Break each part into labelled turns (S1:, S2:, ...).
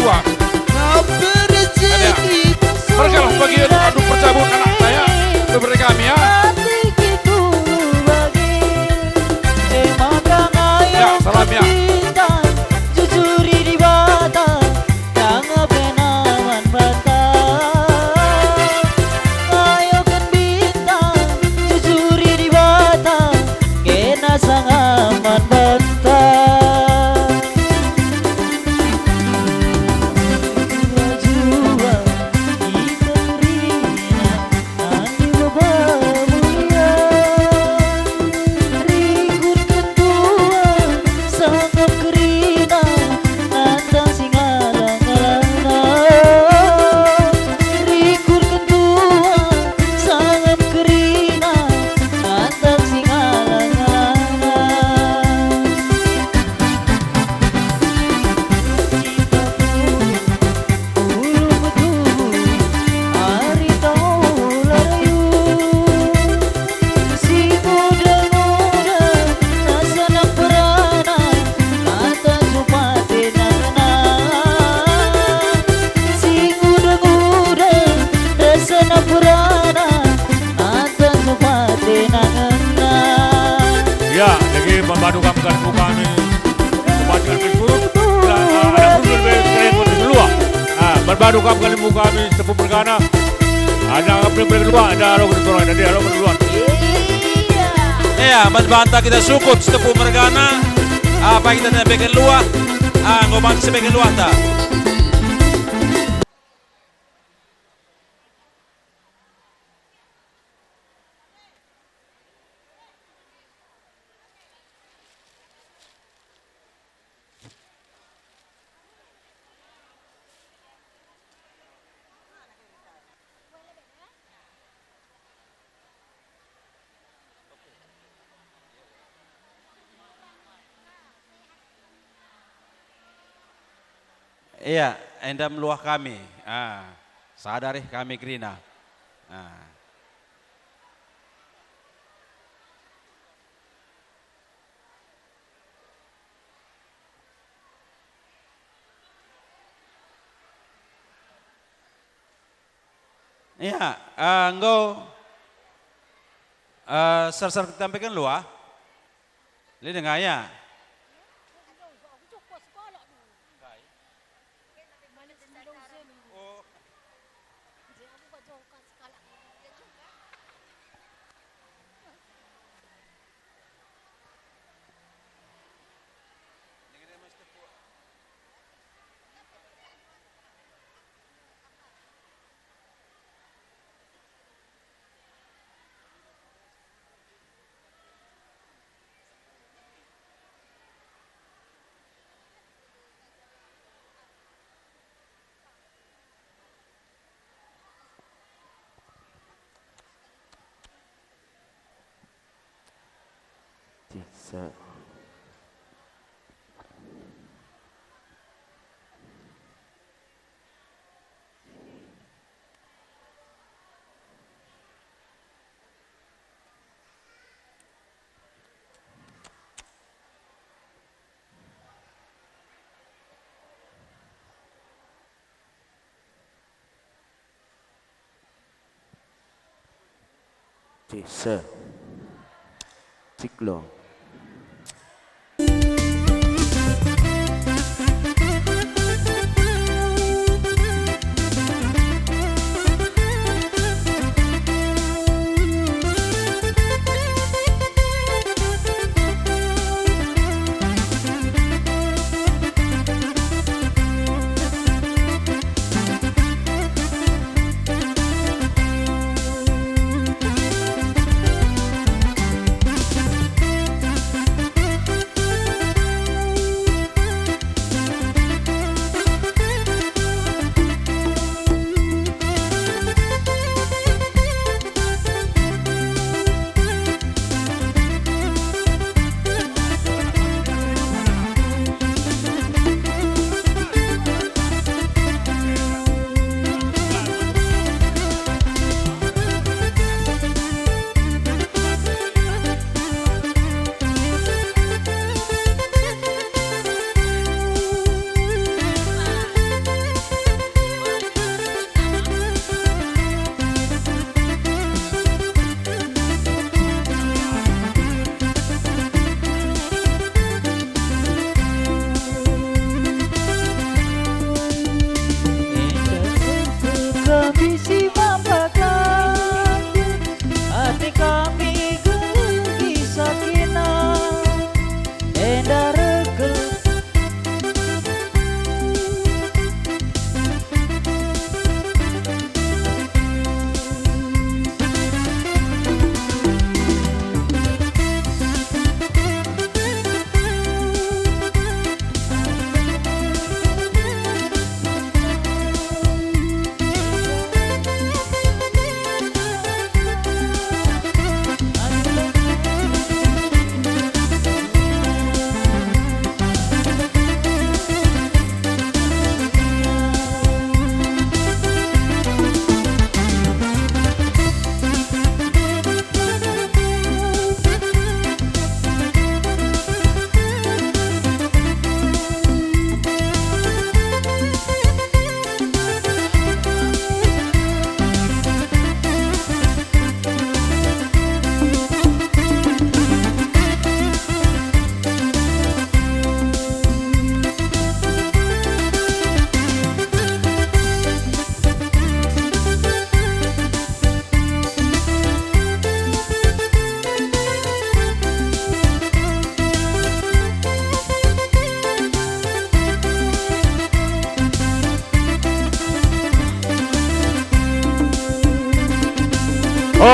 S1: kedua. Ada berkalah bagian adu percabut anak saya kepada kami ya. Ya, salam ya. Ya, lagi membantu kami membacakan Facebook. Ada pun lebih kedua. Membantu kami tepuk berkana. Ada lebih kedua, ada lo kedua, ada dia lo kedua.
S2: Iya, membantah kita sukut tepuk berkana. Apa kita nak bikin luar? Ngomong sebagai luar tak? Iya, anda meluah kami. Sadari kami Grina. Iya, engkau ser-ser tampilkan luah. Lihat dengar ya.
S3: Bisa. Bisa. Ciklo.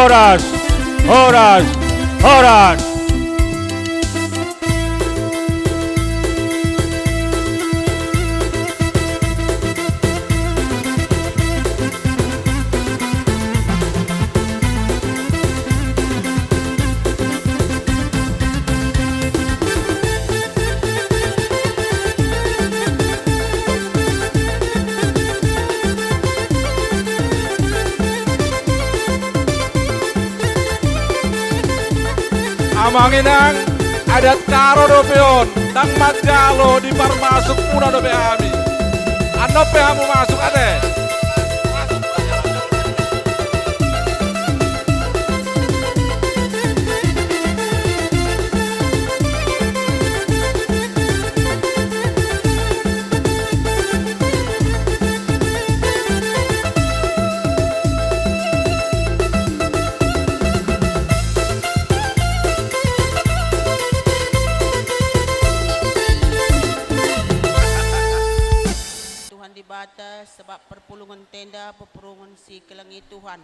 S1: Horas, horas, horas.
S2: Amanginang adat karo dopeon nang magalo di parmasuk muna dope ami. Ano pe hamu masuk ade?
S3: Batas sebab perpulungan tenda peperungan si kelengi Tuhan.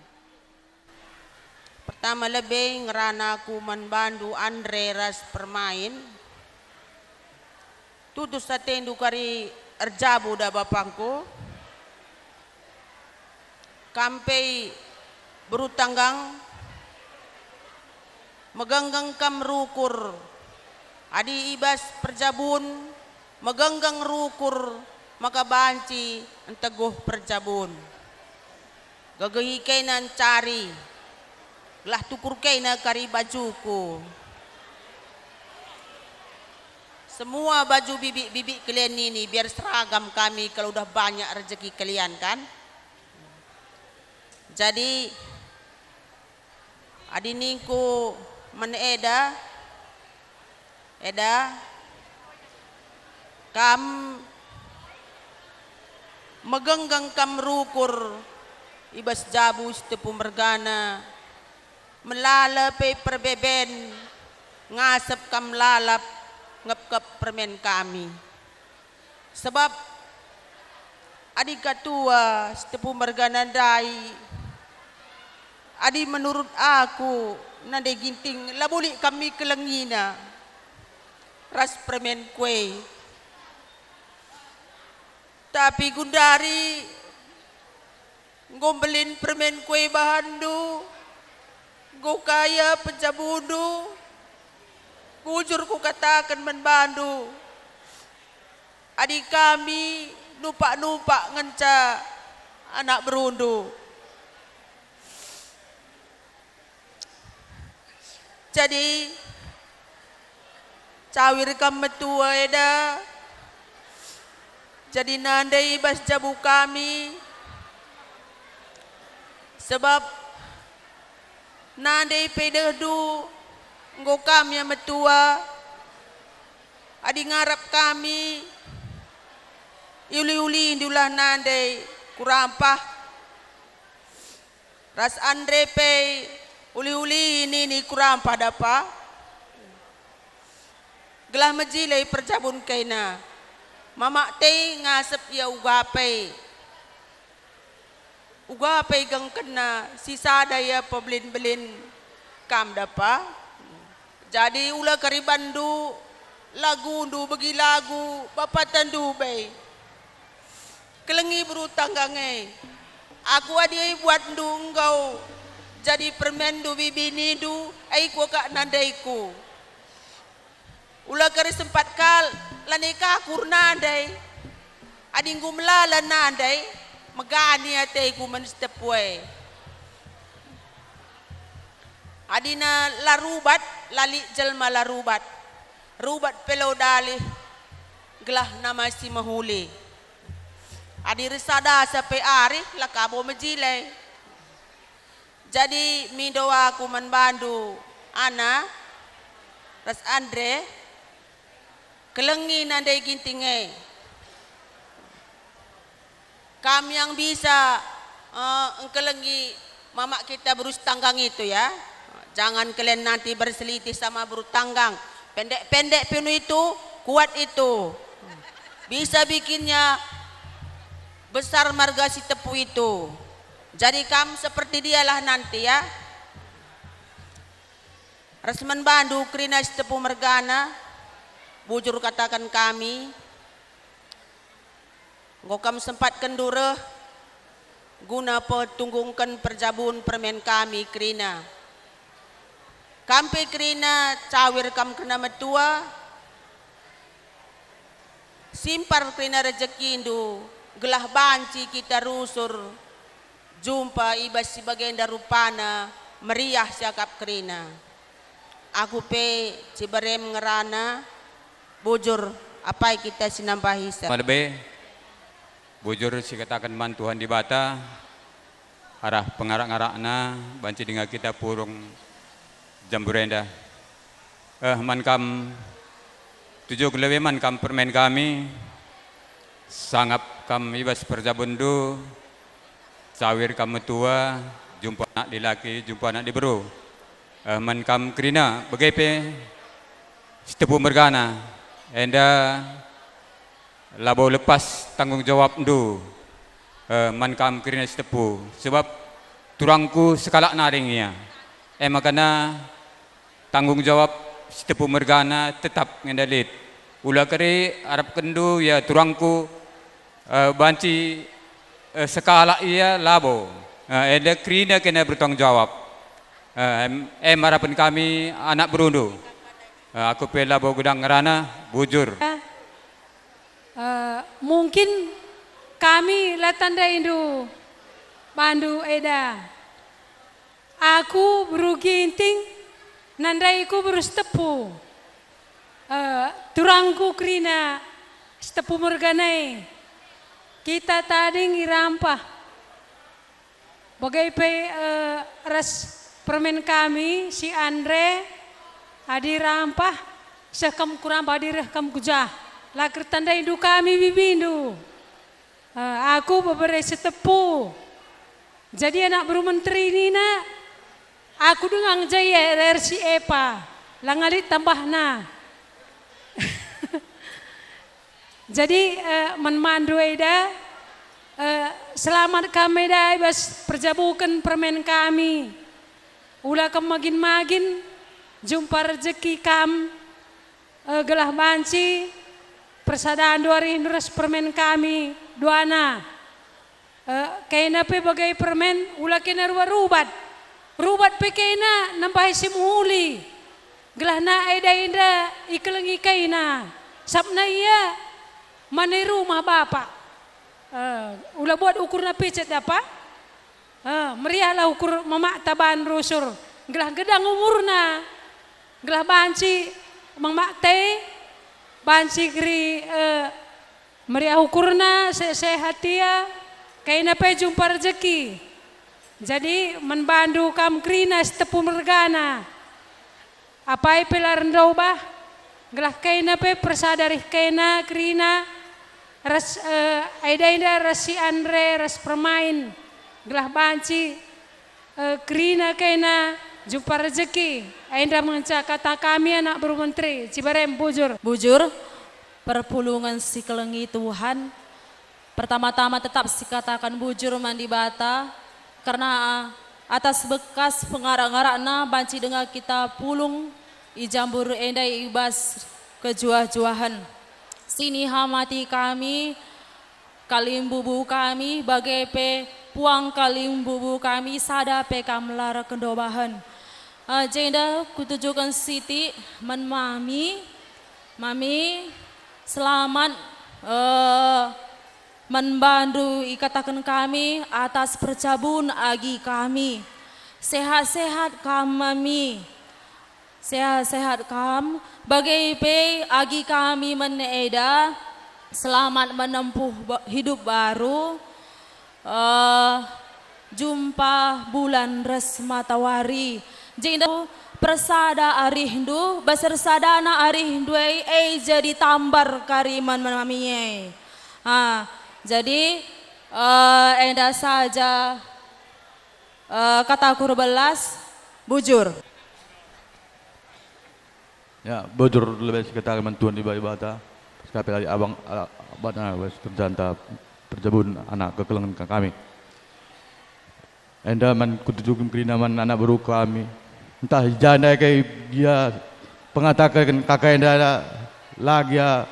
S3: Pertama lebih ngerana aku manbandu Andre ras permain. Tutus satendu kari erjabu da bapangku. Kampai berutanggang meganggang kam rukur. Adi ibas perjabun meganggang rukur maka banci enteguh perjabun. Gagahi kainan cari. Gelah tukur kaina kari bajuku. Semua baju bibi-bibi kalian ini biar seragam kami kalau udah banyak rezeki kalian kan. Jadi adiningku meneda kam megenggang kam rukur ibas jabus tepu mergana melalape perbeben ngasep kam lalap ngep permen kami sebab adik katua tepu mergana dai adi menurut aku nade ginting labuli kami kelengina ras permen kue. Tapi Gundari ngombelin permen kue bahandu, go kaya pencabudu, kujur ku katakan menbandu. Adik kami nupak ngenca anak berundu. Jadi cawir kam metua eda. Jadi nandai bas jabu kami sebab nandai pedehdu nggo kami yang metua adi ngarap kami uli-uli diulah nandai kurampah ras Andre pe uli-uli ini kurampah dapa gelah majilai perjabun kaina mama teh ngasep ya ugape gang kena sisa daya pebelin-belin kam dapa jadi ulah karibandu lagu ndu bagi lagu bapak tandu be kelengi berutang gange aku adi buat ndu engkau jadi permen du bibi nidu ai ku kak nandaiku ulah kari sempat kal lanika kurnandai adinggu melala nandai megani ate ku menstepwe adina larubat lali jelma larubat rubat pelodali gelah nama si mahuli adi risada sampai ari lakabo mejile jadi midoa aku menbandu ana ras Andre kelengi nandai gintinge kami yang bisa kelengi mama kita berus tanggang itu ya jangan kalian nanti berselitih sama berus tanggang pendek-pendek penuh itu kuat itu bisa bikinnya besar marga si tepu itu jadi kamu seperti dialah nanti ya Resmen Bandu Krina Stepu Mergana, bujur katakan kami, ngokam sempat kendura, guna petunggungkan perjabun permen kami Krina. Kampe Krina cawir kam kena metua, simpar Krina rezeki indu, gelah banci kita rusur, jumpa ibas sebagian darupana, meriah siakap Krina. Aku pe cibarem ngerana bujur apa kita sinambahi
S4: Malbe bujur si katakan man Tuhan di bata arah pengarak-ngarakna banci dengan kita purung jamburenda man kam 7 lebih man kam permen kami sangap kam ibas perjabundu sawir kam tua jumpa anak di laki jumpa anak di beru man kam Krina begepe Stepu Mergana enda labo lepas tanggung jawab ndu man kam Krina Stepu sebab turangku sekalak naringnya makana tanggung jawab Stepu Mergana tetap ngendalit ula kere arab kendu ya turangku banci sekalak ia labo enda Krina kena bertanggung jawab harapan kami anak berundu. Aku pela bawa gudang ngerana bujur.
S5: Mungkin kami latanda indu Bandu Eda. Aku beruginting nandaiku berustepu. Turangku Krina Stepu Merganai. Kita tadi ngirampah. Bagai ras permen kami si Andre hadir rampah sekam kurang hadir kam kujah lakir tanda indu kami bibindu aku beberapa setepu jadi anak baru menteri ini nak aku dengang jaya RC EPA langalit tambahna jadi menmandu eda selamat kami dah bas perjabukan permen kami ulah kam magin jumpa rezeki kam gelah banci persadaan 2000 permen kami duana kena pe bagai permen ulah kena rubat pe kena nambahi simuhuli gelah na eda inda ikelengi kaina sabna iya mana rumah bapak ulah buat ukur na pecet apa meriahlah ukur mamak taban rusur gelah gedang umurna gelah banci mamak teh banci kri meriah ukurna sehat dia kaina pe jumpa rezeki jadi menbandu kam Krina Stepu Mergana apa pelar ndau gelah kaina pe persadari kaina Krina ras aida ras si Andre ras permain gelah banci Krina kaina jumpa rezeki aindra mengencak kata kami anak bermenteri Cibarem bujur perpulungan si kelengi Tuhan pertama-tama tetap si katakan bujur mandi bata karena atas bekas pengarak-ngarakna banci dengan kita pulung ijambur endai ibas kejuah-juahan sini hamati kami kalimbubu kami bagai pe puang kalimbubu kami sada pe kamlar kendobahan jenda kutujukan Siti mami selamat membantu ikatakan kami atas percabun agi kami sehat-sehat kami sehat-sehat kam bagai pe agi kami meneda selamat menempuh hidup baru jumpa bulan res matawari jadi persada arihindu basar sadana arihindu jadi tambar kariman mamiye jadi enda saja kata kurbelas bujur
S6: ya bujur lebih sekitar mentuan di bata sekali kali abang abang wes terjanta perjabun anak kekelengan kami enda man kutujukum Krina man anak baru kami entah janda kayak dia pengatakan kakak enda lagi ya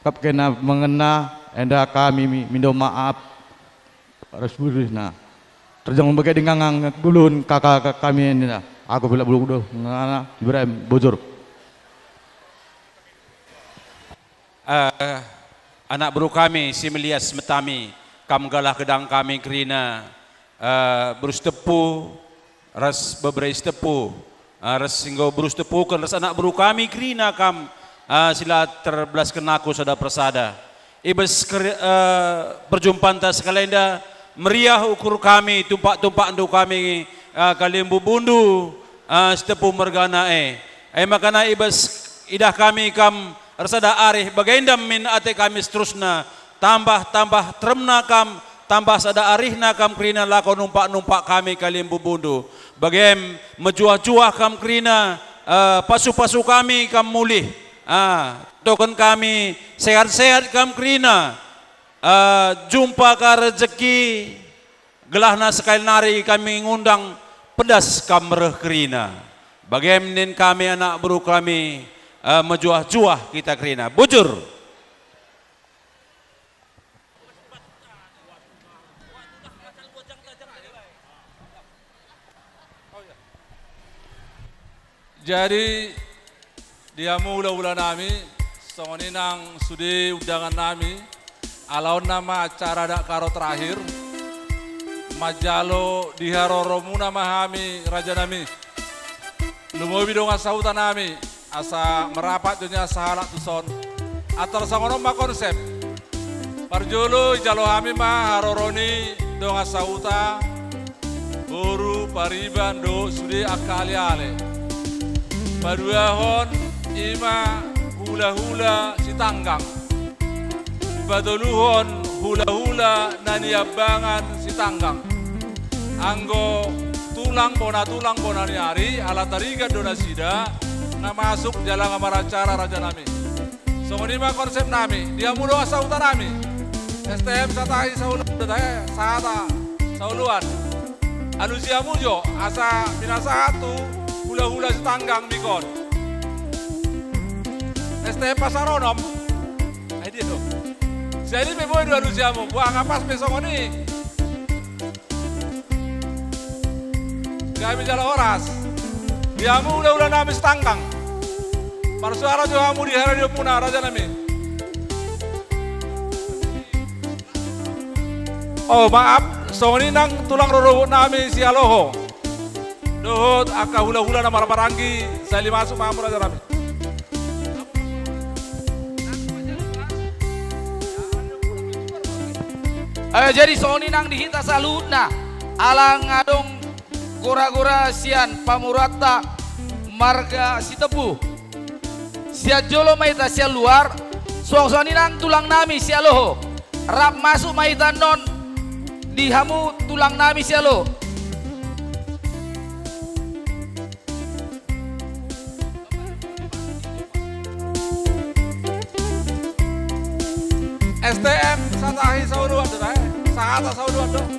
S6: kap kena mengena enda kami minta maaf Rasulullah terjangan bagai dengan gulun kakak kami ini aku bila bulu ngana Ibrahim Bojor.
S2: Anak bro kami si Melias Metami kam galah kedang kami kerina berus tepu ras beberais tepu ras singgo berus tepu kan ras anak bro kami kerina kam sila terbelas kenaku sada persada ibes perjumpaan ta sekalenda meriah ukur kami tumpak-tumpak untuk kami kalimbu bundu setepu mergana makana ibes idah kami kam rasada arih bagaindam min ate kami seterusna tambah tremna kam tambah sada arihna kam krina lako numpak kami kalimbu bundu bagem mejuah-juah kam krina pasu-pasu kami kam mulih token kami sehat-sehat kam krina jumpa ka rezeki gelahna sekali nari kami ngundang pedas kam mereh krina bagem nin kami anak bro kami mejuah-juah kita kerina bujur.
S7: Jadi dia mula nami songoni nang sudi undangan nami alaun nama acara dak karo terakhir majalo diharoromu nama kami raja nami lumobi dong asautan nami asa merapat dunia sahalak tuson atar sangono ma konsep parjolo jalo kami ma haroroni dong asauta buru pariban do sudi akali ale paduahon ima hula-hula si tanggang badoluhon hula-hula naniabangan si tanggang anggo tulang bona ni hari ala tariga dona sida na masuk jalan amaracara raja nami. Songoni ma konsep nami, dia mudo asa uta nami. STM satahi sauluan, sahata sauluan. Anu sia mujo asa minasa satu hula-hula setanggang mikon. STM pasaronom. Dia tuh. Jadi memang dua anu siamu, buang ngapas besongoni. Kami jalan oras. Diamu udah nami setanggang. Parsuara juga kamu di hari dia punah raja nami. Oh maaf, songoni nang tulang roro nami si aloho. Dohot aka hula-hula nama maranggi, saya masuk maaf raja nami.
S8: Jadi songoni nang dihita salutna, alang ngadong gora-gora sian pamurata marga si tebu sia jolo maita sia luar suang-suang nang tulang nami sia loho rap masuk maita non dihamu tulang nami sia loho
S7: STM satahi sauduan sahata sauduan dong